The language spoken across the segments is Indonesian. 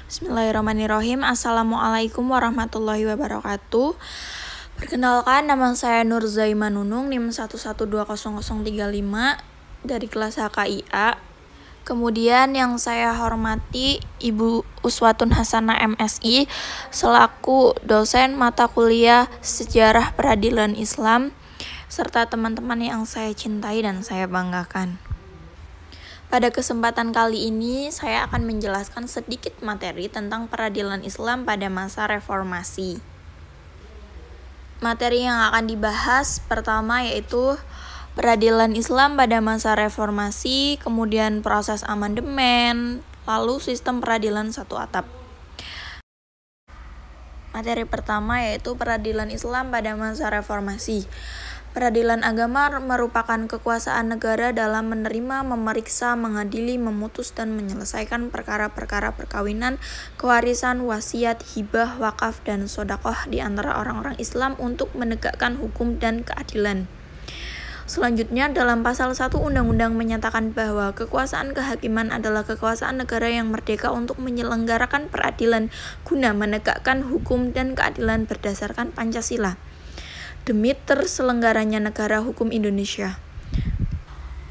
Bismillahirrahmanirrahim. Assalamualaikum warahmatullahi wabarakatuh. Perkenalkan, nama saya Nur Zaima Nunung, NIM 1120035 dari kelas HKIA. Kemudian yang saya hormati Ibu Uswatun Hasanah MSI selaku dosen mata kuliah Sejarah Peradilan Islam, serta teman-teman yang saya cintai dan saya banggakan. Pada kesempatan kali ini, saya akan menjelaskan sedikit materi tentang peradilan Islam pada masa reformasi. Materi yang akan dibahas pertama yaitu peradilan Islam pada masa reformasi, kemudian proses amandemen, lalu sistem peradilan satu atap. Materi pertama yaitu peradilan Islam pada masa reformasi. Peradilan agama merupakan kekuasaan negara dalam menerima, memeriksa, mengadili, memutus, dan menyelesaikan perkara-perkara perkawinan, kewarisan, wasiat, hibah, wakaf, dan sodakoh di antara orang-orang Islam untuk menegakkan hukum dan keadilan. Selanjutnya, dalam pasal 1 Undang-Undang menyatakan bahwa kekuasaan kehakiman adalah kekuasaan negara yang merdeka untuk menyelenggarakan peradilan guna menegakkan hukum dan keadilan berdasarkan Pancasila demi terselenggaranya negara hukum Indonesia.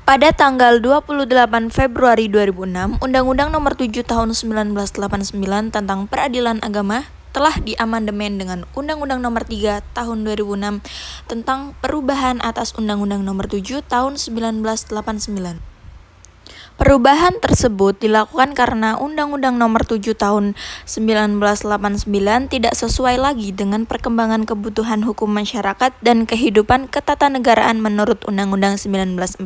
Pada tanggal 28 Februari 2006, Undang-Undang Nomor 7 Tahun 1989 tentang Peradilan Agama telah diamandemen dengan Undang-Undang Nomor 3 Tahun 2006 tentang perubahan atas Undang-Undang Nomor 7 Tahun 1989. Perubahan tersebut dilakukan karena Undang-Undang Nomor 7 Tahun 1989 tidak sesuai lagi dengan perkembangan kebutuhan hukum masyarakat dan kehidupan ketatanegaraan menurut Undang-Undang 1945.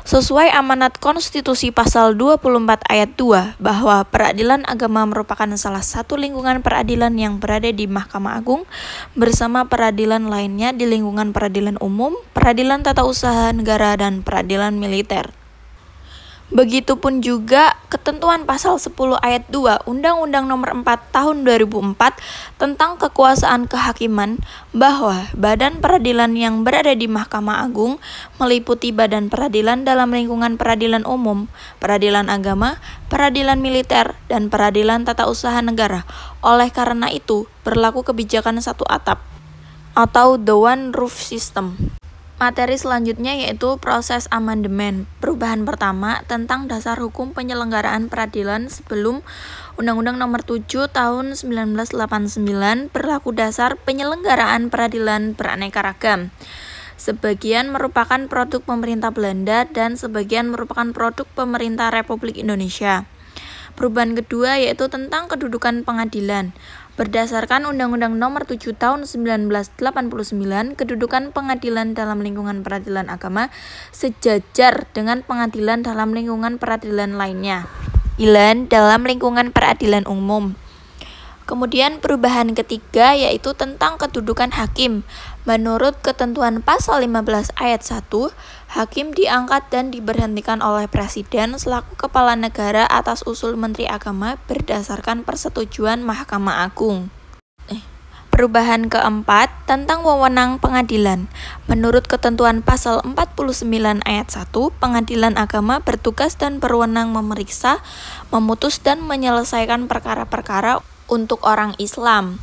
Sesuai amanat konstitusi pasal 24 ayat 2 bahwa peradilan agama merupakan salah satu lingkungan peradilan yang berada di Mahkamah Agung bersama peradilan lainnya di lingkungan peradilan umum, peradilan tata usaha negara, dan peradilan militer. Begitupun juga ketentuan pasal 10 ayat 2 Undang-Undang Nomor 4 Tahun 2004 tentang kekuasaan kehakiman bahwa badan peradilan yang berada di Mahkamah Agung meliputi badan peradilan dalam lingkungan peradilan umum, peradilan agama, peradilan militer, dan peradilan tata usaha negara. Oleh karena itu, berlaku kebijakan satu atap atau the one roof system. Materi selanjutnya yaitu proses amandemen. Perubahan pertama tentang dasar hukum penyelenggaraan peradilan sebelum Undang-Undang Nomor 7 Tahun 1989 berlaku dasar penyelenggaraan peradilan beraneka ragam. Sebagian merupakan produk pemerintah Belanda dan sebagian merupakan produk pemerintah Republik Indonesia. Perubahan kedua yaitu tentang kedudukan pengadilan. Berdasarkan Undang-Undang Nomor 7 Tahun 1989, kedudukan pengadilan dalam lingkungan peradilan agama sejajar dengan pengadilan dalam lingkungan peradilan lainnya, dalam lingkungan peradilan umum. Kemudian perubahan ketiga yaitu tentang kedudukan hakim. Menurut ketentuan pasal 15 ayat 1, hakim diangkat dan diberhentikan oleh presiden selaku kepala negara atas usul Menteri Agama berdasarkan persetujuan Mahkamah Agung. Perubahan keempat tentang wewenang pengadilan. Menurut ketentuan pasal 49 ayat 1, pengadilan agama bertugas dan berwenang memeriksa, memutus, dan menyelesaikan perkara-perkara untuk orang Islam.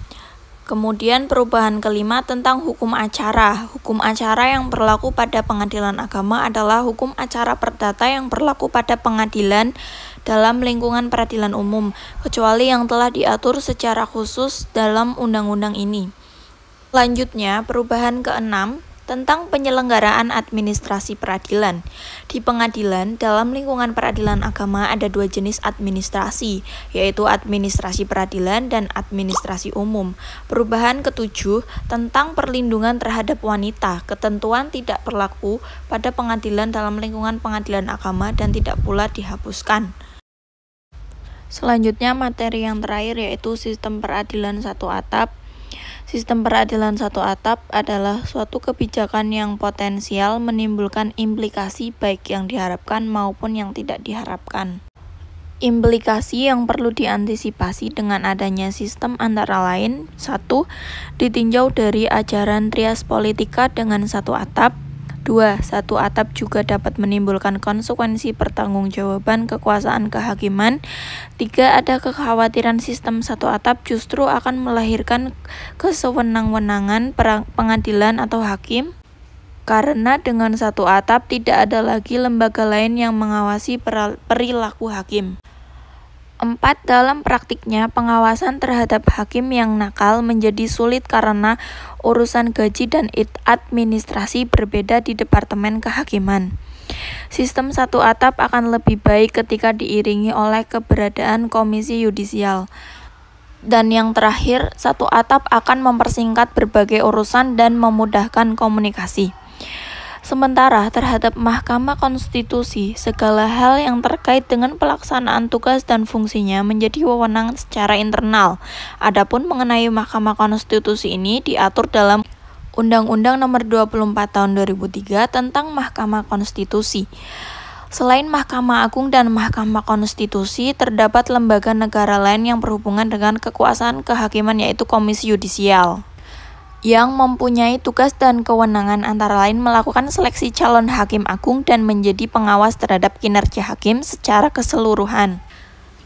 Kemudian perubahan kelima tentang hukum acara. Hukum acara yang berlaku pada pengadilan agama adalah hukum acara perdata yang berlaku pada pengadilan dalam lingkungan peradilan umum, kecuali yang telah diatur secara khusus dalam undang-undang ini. Selanjutnya, perubahan keenam tentang penyelenggaraan administrasi peradilan. Di pengadilan, dalam lingkungan peradilan agama ada dua jenis administrasi, yaitu administrasi peradilan dan administrasi umum. Perubahan ketujuh tentang perlindungan terhadap wanita. Ketentuan tidak berlaku pada pengadilan dalam lingkungan pengadilan agama dan tidak pula dihapuskan. Selanjutnya, materi yang terakhir yaitu sistem peradilan satu atap. Sistem peradilan satu atap adalah suatu kebijakan yang potensial menimbulkan implikasi baik yang diharapkan maupun yang tidak diharapkan. Implikasi yang perlu diantisipasi dengan adanya sistem antara lain: 1. Ditinjau dari ajaran trias politika dengan satu atap. 2. Satu atap juga dapat menimbulkan konsekuensi pertanggungjawaban kekuasaan kehakiman. 3. Ada kekhawatiran sistem satu atap justru akan melahirkan kesewenang-wenangan pengadilan atau hakim, karena dengan satu atap tidak ada lagi lembaga lain yang mengawasi perilaku hakim. 4. Dalam praktiknya, pengawasan terhadap hakim yang nakal menjadi sulit karena urusan gaji dan administrasi berbeda di Departemen Kehakiman. Sistem satu atap akan lebih baik ketika diiringi oleh keberadaan komisi yudisial. Dan yang terakhir, satu atap akan mempersingkat berbagai urusan dan memudahkan komunikasi. Sementara terhadap Mahkamah Konstitusi, segala hal yang terkait dengan pelaksanaan tugas dan fungsinya menjadi wewenang secara internal. Adapun mengenai Mahkamah Konstitusi ini diatur dalam Undang-Undang Nomor 24 Tahun 2003 tentang Mahkamah Konstitusi. Selain Mahkamah Agung dan Mahkamah Konstitusi, terdapat lembaga negara lain yang berhubungan dengan kekuasaan kehakiman, yaitu Komisi Yudisial, yang mempunyai tugas dan kewenangan antara lain melakukan seleksi calon hakim agung dan menjadi pengawas terhadap kinerja hakim secara keseluruhan.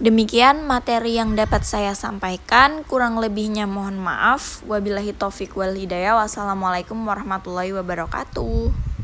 Demikian materi yang dapat saya sampaikan, kurang lebihnya mohon maaf. Wabillahi taufiq wal hidayah. Wassalamualaikum warahmatullahi wabarakatuh.